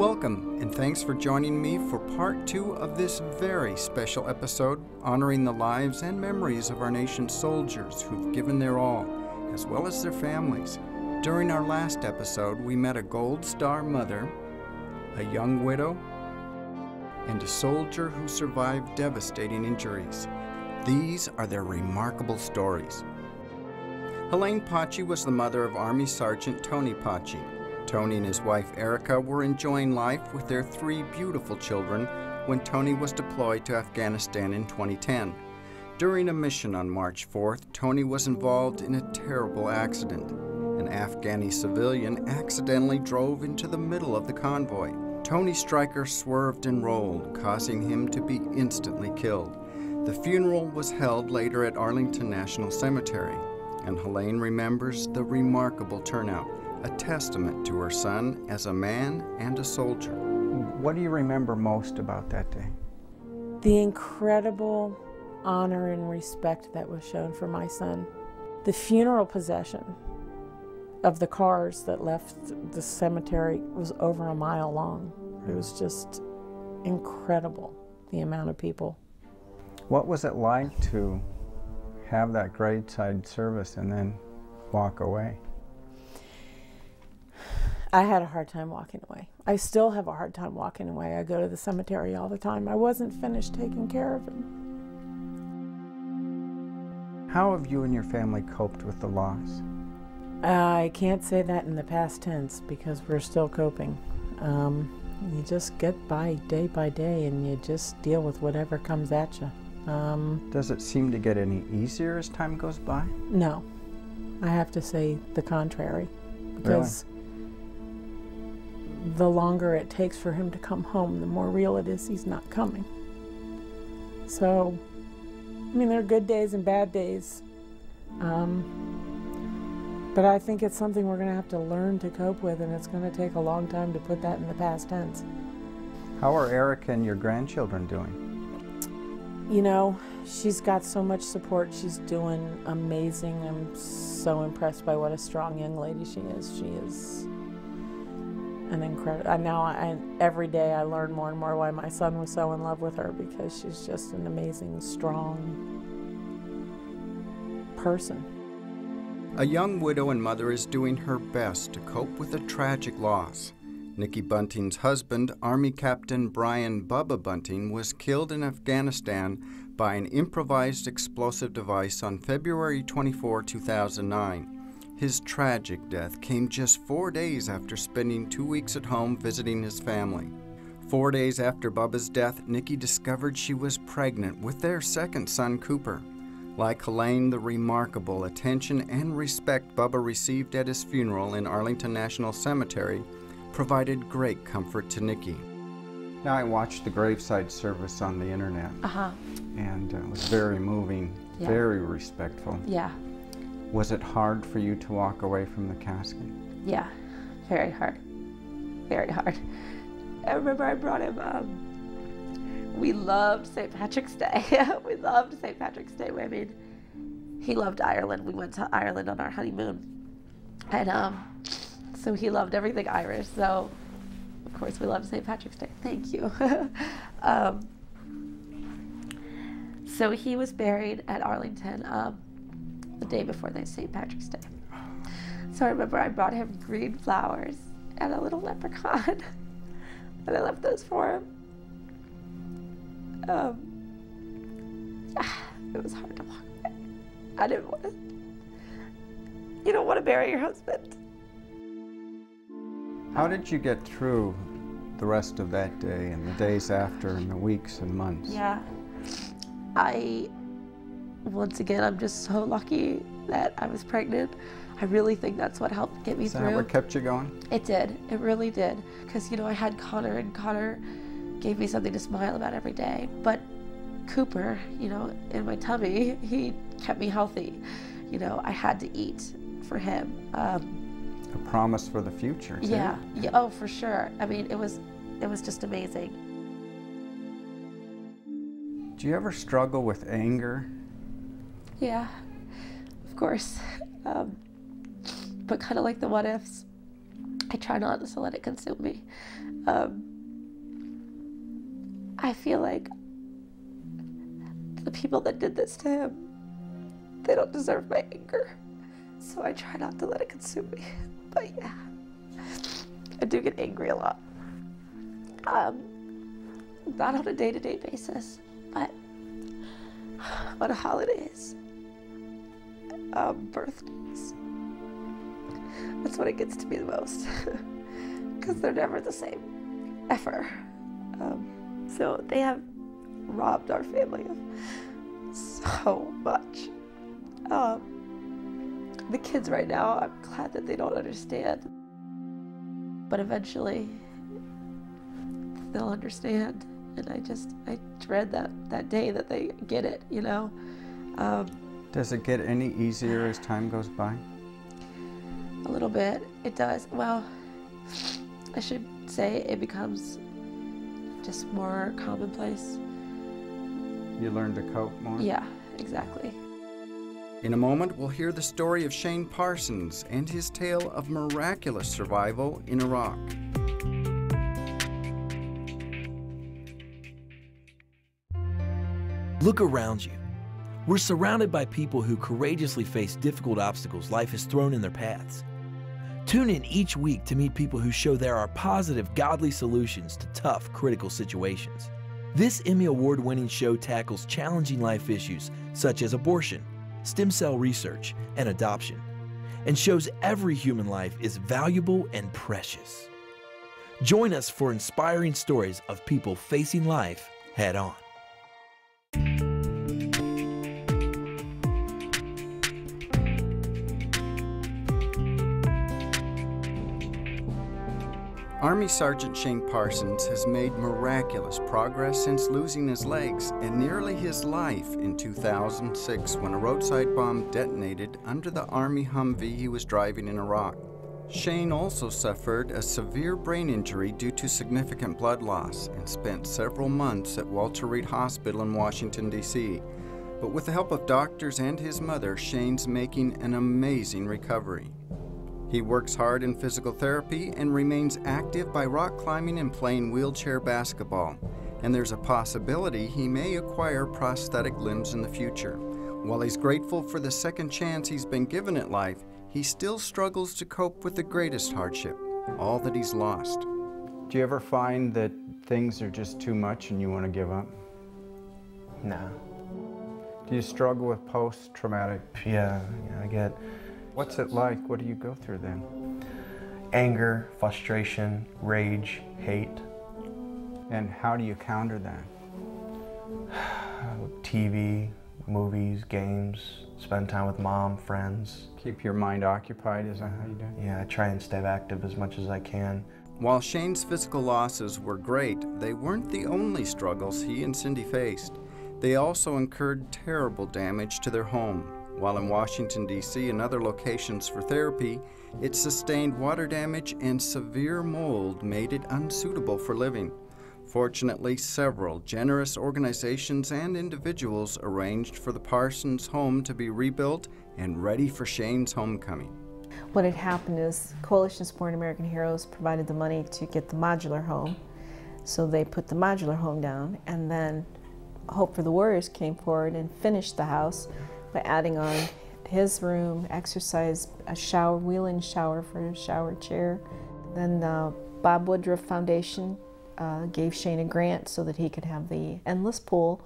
Welcome, and thanks for joining me for part 2 of this very special episode honoring the lives and memories of our nation's soldiers who've given their all, as well as their families. During our last episode, we met a Gold Star mother, a young widow, and a soldier who survived devastating injuries. These are their remarkable stories. Helene Paci was the mother of Army Sergeant Tony Paci. Tony and his wife Erica were enjoying life with their 3 beautiful children when Tony was deployed to Afghanistan in 2010. During a mission on March 4th, Tony was involved in a terrible accident. An Afghani civilian accidentally drove into the middle of the convoy. Tony's striker swerved and rolled, causing him to be instantly killed. The funeral was held later at Arlington National Cemetery, and Helene remembers the remarkable turnout, a testament to her son as a man and a soldier. What do you remember most about that day? The incredible honor and respect that was shown for my son. The funeral procession of the cars that left the cemetery was over a mile long. It was just incredible, the amount of people. What was it like to have that graveside service and then walk away? I had a hard time walking away. I still have a hard time walking away. I go to the cemetery all the time. I wasn't finished taking care of him. How have you and your family coped with the loss? I can't say that in the past tense because we're still coping. You just get by day and you just deal with whatever comes at you. Does it seem to get any easier as time goes by? No, I have to say the contrary. Because the longer it takes for him to come home, the more real it is he's not coming. So, I mean, there are good days and bad days. But I think it's something we're going to have to learn to cope with, and it's going to take a long time to put that in the past tense. How are Erica and your grandchildren doing? You know, she's got so much support. She's doing amazing. I'm so impressed by what a strong young lady she is. She is an incredible. Now, every day I learn more and more why my son was so in love with her, because she's just an amazing, strong person. A young widow and mother is doing her best to cope with a tragic loss. Nicki Bunting's husband, Army Captain Brian Bubba Bunting, was killed in Afghanistan by an improvised explosive device on February 24, 2009. His tragic death came just 4 days after spending 2 weeks at home visiting his family. 4 days after Bubba's death, Nicki discovered she was pregnant with their second son, Cooper. Like Helene, the remarkable attention and respect Bubba received at his funeral in Arlington National Cemetery provided great comfort to Nicki. Now, I watched the graveside service on the internet, and it was very moving, very respectful. Yeah. Was it hard for you to walk away from the casket? Yeah, very hard. Very hard. I remember I brought him, we loved St. Patrick's Day. We loved St. Patrick's Day. I mean, he loved Ireland. We went to Ireland on our honeymoon. And so he loved everything Irish. So, of course, we loved St. Patrick's Day. Thank you. So he was buried at Arlington the day before St. Patrick's Day. So I remember I brought him green flowers and a little leprechaun. And I left those for him. It was hard to walk away. I didn't want to. You don't want to bury your husband. How did you get through the rest of that day and the days after and the weeks and months? Yeah. Once again, I'm just so lucky that I was pregnant. I really think that's what helped get me through. Is that what kept you going? It did. It really did. Because, you know, I had Connor, and Connor gave me something to smile about every day. But Cooper, you know, in my tummy, he kept me healthy. You know, I had to eat for him. A promise for the future, too. Yeah. Oh, for sure. I mean, it was just amazing. Do you ever struggle with anger? Yeah, of course. But kind of like the what ifs, I try not to let it consume me. I feel like the people that did this to him, they don't deserve my anger. So I try not to let it consume me. But yeah, I do get angry a lot. Not on a day-to-day basis, but on holidays, birthdays. That's when it gets to me the most, because they're never the same, ever. So they have robbed our family of so much. The kids right now, I'm glad that they don't understand, but eventually they'll understand. And I dread that day that they get it, you know. Does it get any easier as time goes by? A little bit, it does. Well, I should say it becomes just more commonplace. You learn to cope more? Yeah, exactly. In a moment, we'll hear the story of Shane Parsons and his tale of miraculous survival in Iraq. Look around you. We're surrounded by people who courageously face difficult obstacles life has thrown in their paths. Tune in each week to meet people who show there are positive, godly solutions to tough, critical situations. This Emmy Award-winning show tackles challenging life issues such as abortion, stem cell research, and adoption, and shows every human life is valuable and precious. Join us for inspiring stories of people facing life head-on. Army Sergeant Shane Parsons has made miraculous progress since losing his legs and nearly his life in 2006 when a roadside bomb detonated under the Army Humvee he was driving in Iraq. Shane also suffered a severe brain injury due to significant blood loss and spent several months at Walter Reed Hospital in Washington, D.C. But with the help of doctors and his mother, Shane's making an amazing recovery. He works hard in physical therapy and remains active by rock climbing and playing wheelchair basketball. And there's a possibility he may acquire prosthetic limbs in the future. While he's grateful for the second chance he's been given at life, he still struggles to cope with the greatest hardship, all that he's lost. Do you ever find that things are just too much and you want to give up? No. Do you struggle with post-traumatic? Yeah, I get... What's it like? What do you go through then? Anger, frustration, rage, hate. And how do you counter that? TV, movies, games, spend time with mom, friends. Keep your mind occupied, is that how you do it? Yeah, I try and stay active as much as I can. While Shane's physical losses were great, they weren't the only struggles he and Cindy faced. They also incurred terrible damage to their home. While in Washington, D.C. and other locations for therapy, it sustained water damage and severe mold made it unsuitable for living. Fortunately, several generous organizations and individuals arranged for the Parsons home to be rebuilt and ready for Shane's homecoming. What had happened is Coalition Support American Heroes provided the money to get the modular home. So they put the modular home down, and then Hope for the Warriors came forward and finished the house by adding on his room, exercise, a shower, wheel-in shower for a shower chair. Then the Bob Woodruff Foundation gave Shane a grant so that he could have the endless pool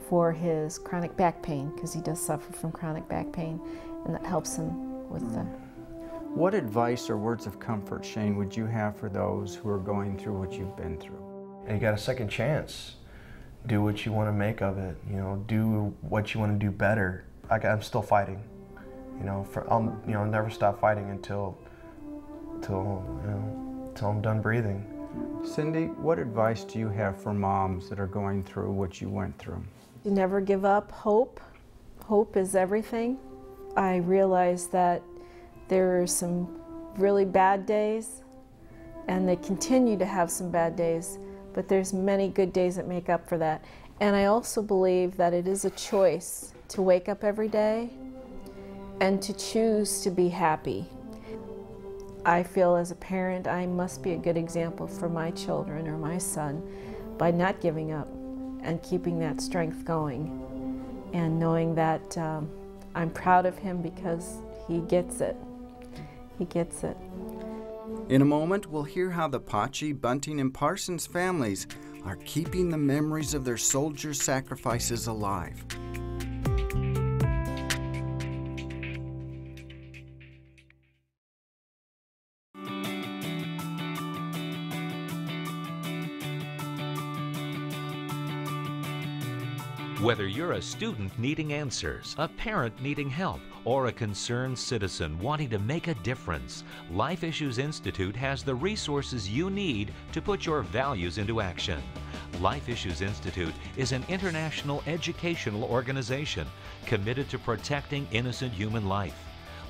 for his chronic back pain, because he does suffer from chronic back pain, and that helps him with the... What advice or words of comfort, Shane, would you have for those who are going through what you've been through? You got a second chance. Do what you want to make of it. You know, do what you want to do better. I'm still fighting. I'll never stop fighting until I'm done breathing. Cindy, what advice do you have for moms that are going through what you went through? You never give up hope. Hope is everything. I realize that there are some really bad days, and they continue to have some bad days, but there's many good days that make up for that. And I also believe that it is a choice to wake up every day and to choose to be happy. I feel as a parent I must be a good example for my children or my son by not giving up and keeping that strength going and knowing that I'm proud of him because he gets it. He gets it. In a moment, we'll hear how the Paci, Bunting, and Parsons families are keeping the memories of their soldiers' sacrifices alive. Whether you're a student needing answers, a parent needing help, or a concerned citizen wanting to make a difference, Life Issues Institute has the resources you need to put your values into action. Life Issues Institute is an international educational organization committed to protecting innocent human life.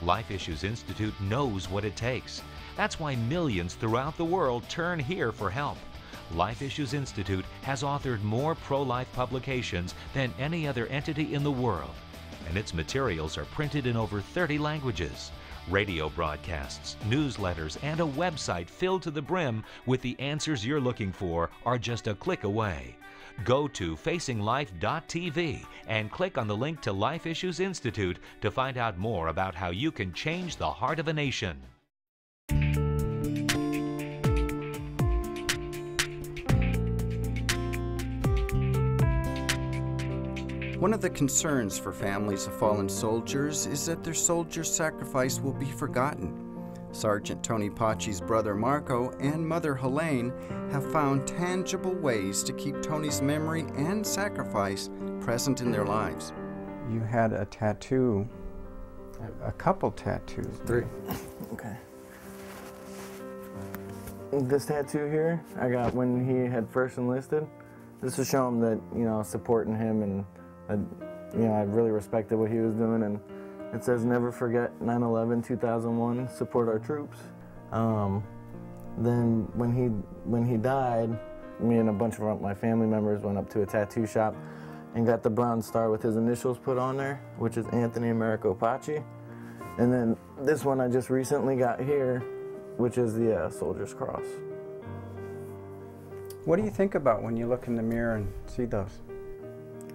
Life Issues Institute knows what it takes. That's why millions throughout the world turn here for help. Life Issues Institute has authored more pro-life publications than any other entity in the world, and its materials are printed in over 30 languages. Radio broadcasts, newsletters, and a website filled to the brim with the answers you're looking for are just a click away. Go to facinglife.tv and click on the link to Life Issues Institute to find out more about how you can change the heart of a nation. One of the concerns for families of fallen soldiers is that their soldier's sacrifice will be forgotten. Sergeant Tony Paci's brother Marco and mother Helene have found tangible ways to keep Tony's memory and sacrifice present in their lives. You had a tattoo, a couple tattoos. 3. Okay. This tattoo here, I got when he had first enlisted. This is show him that, you know, supporting him and I really respected what he was doing, and it says, "Never forget 9/11/2001. Support our troops." Then when he died, me and a bunch of my family members went up to a tattoo shop and got the bronze star with his initials put on there, which is Helene and Marco Paci. And then this one I just recently got here, which is the Soldier's Cross. What do you think about when you look in the mirror and see those?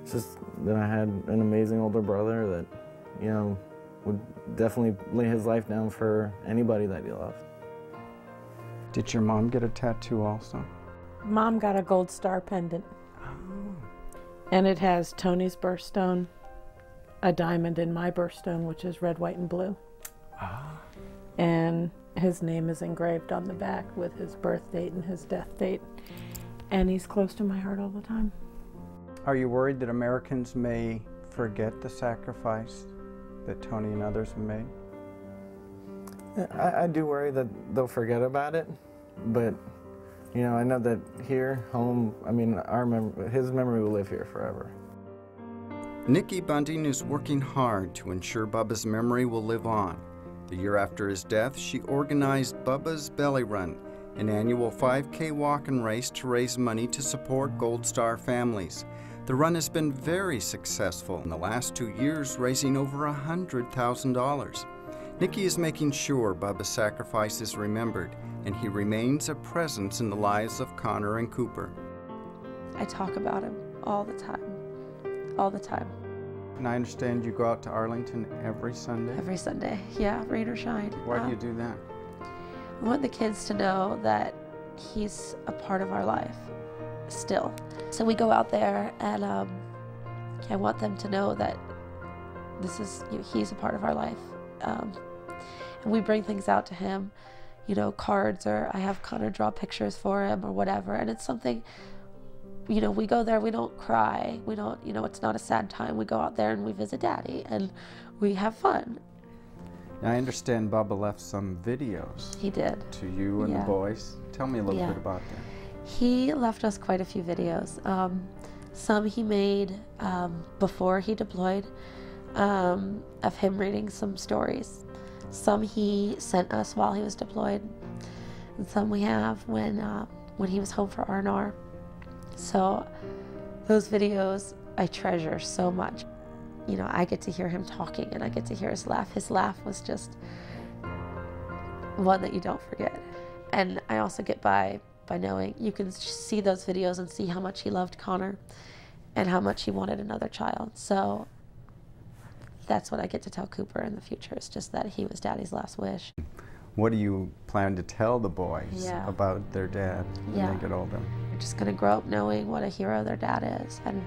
It's just that I had an amazing older brother that, you know, would definitely lay his life down for anybody that he loved. Did your mom get a tattoo also? Mom got a gold star pendant. Oh. And it has Tony's birthstone, a diamond in my birthstone, which is red, white, and blue. Ah. And his name is engraved on the back with his birth date and his death date. And he's close to my heart all the time. Are you worried that Americans may forget the sacrifice that Tony and others have made? I do worry that they'll forget about it, but you know, I know that here, home, I mean, his memory will live here forever. Nicki Bunting is working hard to ensure Bubba's memory will live on. The year after his death, she organized Bubba's Belly Run, an annual 5K walk and race to raise money to support Gold Star families. The run has been very successful in the last 2 years, raising over $100,000. Nicki is making sure Bubba's sacrifice is remembered, and he remains a presence in the lives of Connor and Cooper. I talk about him all the time, all the time. And I understand you go out to Arlington every Sunday? Every Sunday, yeah, rain or shine. Why do you do that? I want the kids to know that he's a part of our life still. So we go out there, and I want them to know that he's a part of our life. And we bring things out to him, you know, cards, or I have Connor draw pictures for him or whatever. And it's something, you know, we go there, we don't cry. We don't, you know, it's not a sad time. We go out there and we visit Daddy and we have fun. Now, I understand Bubba left some videos. He did. To you and the boys. Tell me a little bit about that. He left us quite a few videos. Some he made before he deployed, of him reading some stories. Some he sent us while he was deployed, and some we have when he was home for R&R. So those videos I treasure so much. You know, I get to hear him talking and I get to hear his laugh. His laugh was one that you don't forget. And I also get by knowing you can see those videos and see how much he loved Connor and how much he wanted another child. So that's what I get to tell Cooper in the future. It's just that he was Daddy's last wish. What do you plan to tell the boys about their dad when they get older? They're just going to grow up knowing what a hero their dad is and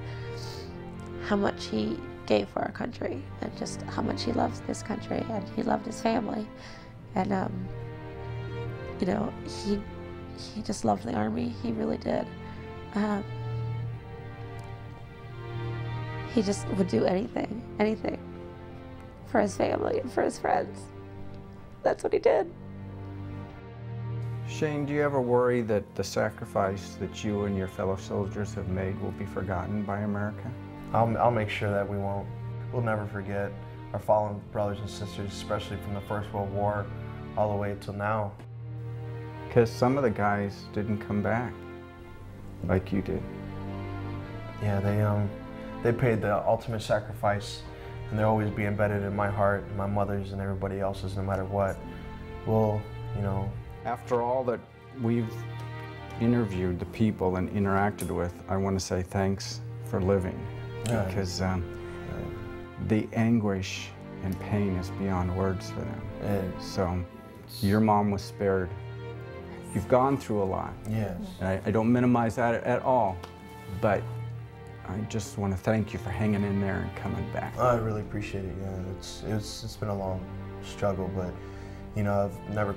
how much he gave for our country and just how much he loves this country and he loved his family. And, you know, he just loved the Army. He really did. He just would do anything for his family and for his friends. That's what he did. Shane, do you ever worry that the sacrifice that you and your fellow soldiers have made will be forgotten by America? I'll make sure that we won't. We'll never forget our fallen brothers and sisters, especially from the First World War all the way till now. Because some of the guys didn't come back like you did. Yeah, they paid the ultimate sacrifice, and they'll always be embedded in my heart, and my mother's, and everybody else's, no matter what. Well, you know. After all that we've interviewed the people and interacted with, I want to say thanks for living, because the anguish and pain is beyond words for them. So your mom was spared. You've gone through a lot. Yes. And I don't minimize that at all, but I just want to thank you for hanging in there and coming back. I really appreciate it. Yeah, it's been a long struggle, but you know, I've never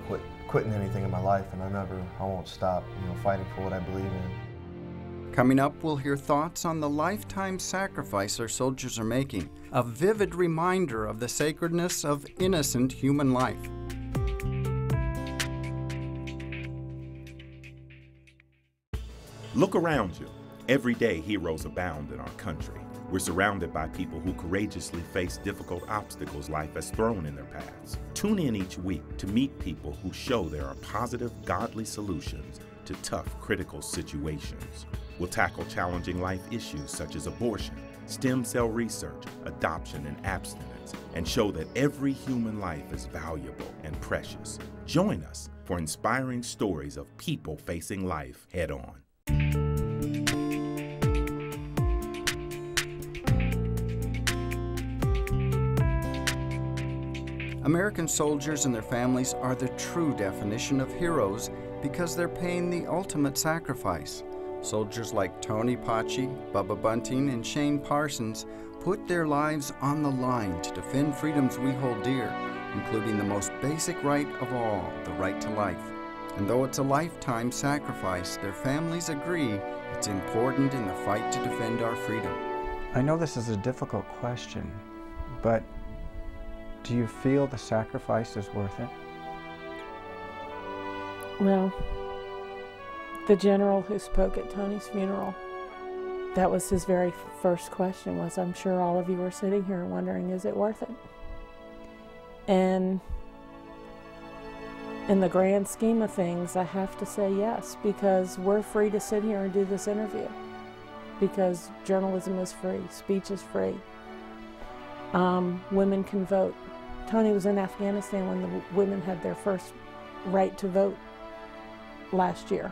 quitting anything in my life, and I won't stop, you know, fighting for what I believe in. Coming up, we'll hear thoughts on the lifetime sacrifice our soldiers are making, a vivid reminder of the sacredness of innocent human life. Look around you. Every day, heroes abound in our country. We're surrounded by people who courageously face difficult obstacles life has thrown in their paths. Tune in each week to meet people who show there are positive, godly solutions to tough, critical situations. We'll tackle challenging life issues such as abortion, stem cell research, adoption, and abstinence, and show that every human life is valuable and precious. Join us for inspiring stories of people facing life head-on. American soldiers and their families are the true definition of heroes because they're paying the ultimate sacrifice. Soldiers like Tony Paci, Bubba Bunting, and Shane Parsons put their lives on the line to defend freedoms we hold dear, including the most basic right of all, the right to life. And though it's a lifetime sacrifice, their families agree it's important in the fight to defend our freedom. I know this is a difficult question, but do you feel the sacrifice is worth it? Well, the general who spoke at Tony's funeral, that was his very first question was, I'm sure all of you are sitting here wondering, is it worth it? And in the grand scheme of things, I have to say yes, because we're free to sit here and do this interview, because journalism is free, speech is free. Women can vote. Tony was in Afghanistan when the women had their first right to vote last year.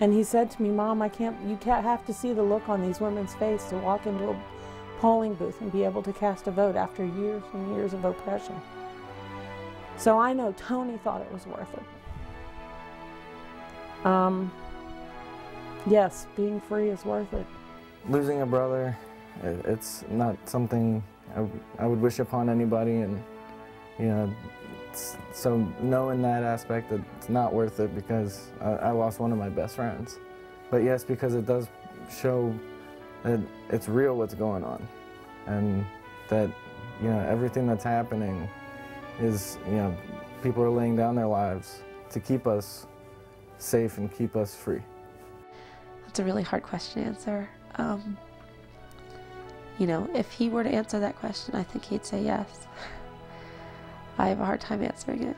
And he said to me, Mom, you can't have to see the look on these women's face to walk into a polling booth and be able to cast a vote after years and years of oppression. So I know Tony thought it was worth it. Yes, being free is worth it. Losing a brother, it's not something I would wish upon anybody, and you know, so knowing that aspect, that it's not worth it because I lost one of my best friends. But yes, because it does show that it's real what's going on, and that, you know, everything that's happening is, you know, people are laying down their lives to keep us safe and keep us free. That's a really hard question to answer. You know, if he were to answer that question, I think he'd say yes. I have a hard time answering it.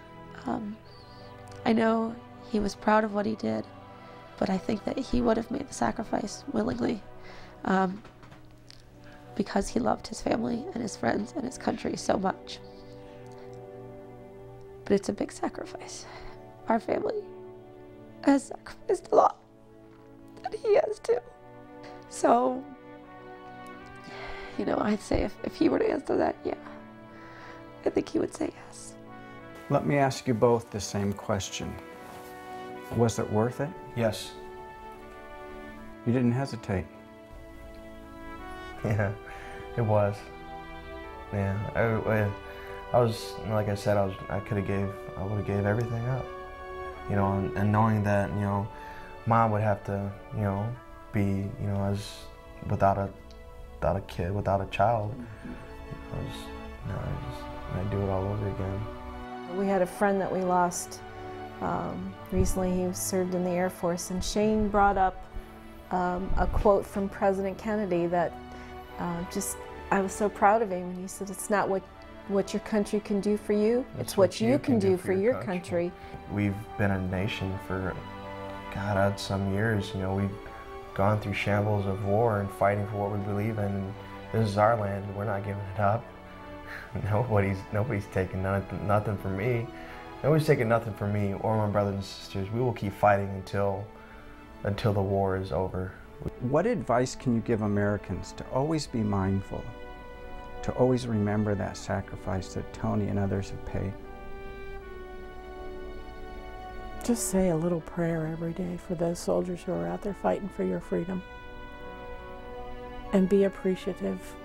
I know he was proud of what he did, but I think that he would have made the sacrifice willingly because he loved his family and his friends and his country so much. but it's a big sacrifice. Our family has sacrificed a lot, and he has too. So, you know, I'd say if he were to answer that, yeah, I think he would say yes. Let me ask you both the same question. Was it worth it? Yes. You didn't hesitate. Yeah, it was. Yeah, I was, like I said, I would have gave everything up. You know, and knowing that, you know, Mom would have to, you know, be, you know, as without a kid, without a child. I'd do it all over again. We had a friend that we lost recently. He served in the Air Force, and Shane brought up a quote from President Kennedy that I was so proud of him, and he said, "It's not what your country can do for you, it's what you can do for your country." We've been a nation for, God, some years. You know, we've gone through shambles of war and fighting for what we believe in. This is our land. We're not giving it up. Nobody's taking nothing from me. Nobody's taking nothing from me or my brothers and sisters. We will keep fighting until the war is over. What advice can you give Americans to always be mindful, to always remember that sacrifice that Tony and others have paid? Just say a little prayer every day for those soldiers who are out there fighting for your freedom. And be appreciative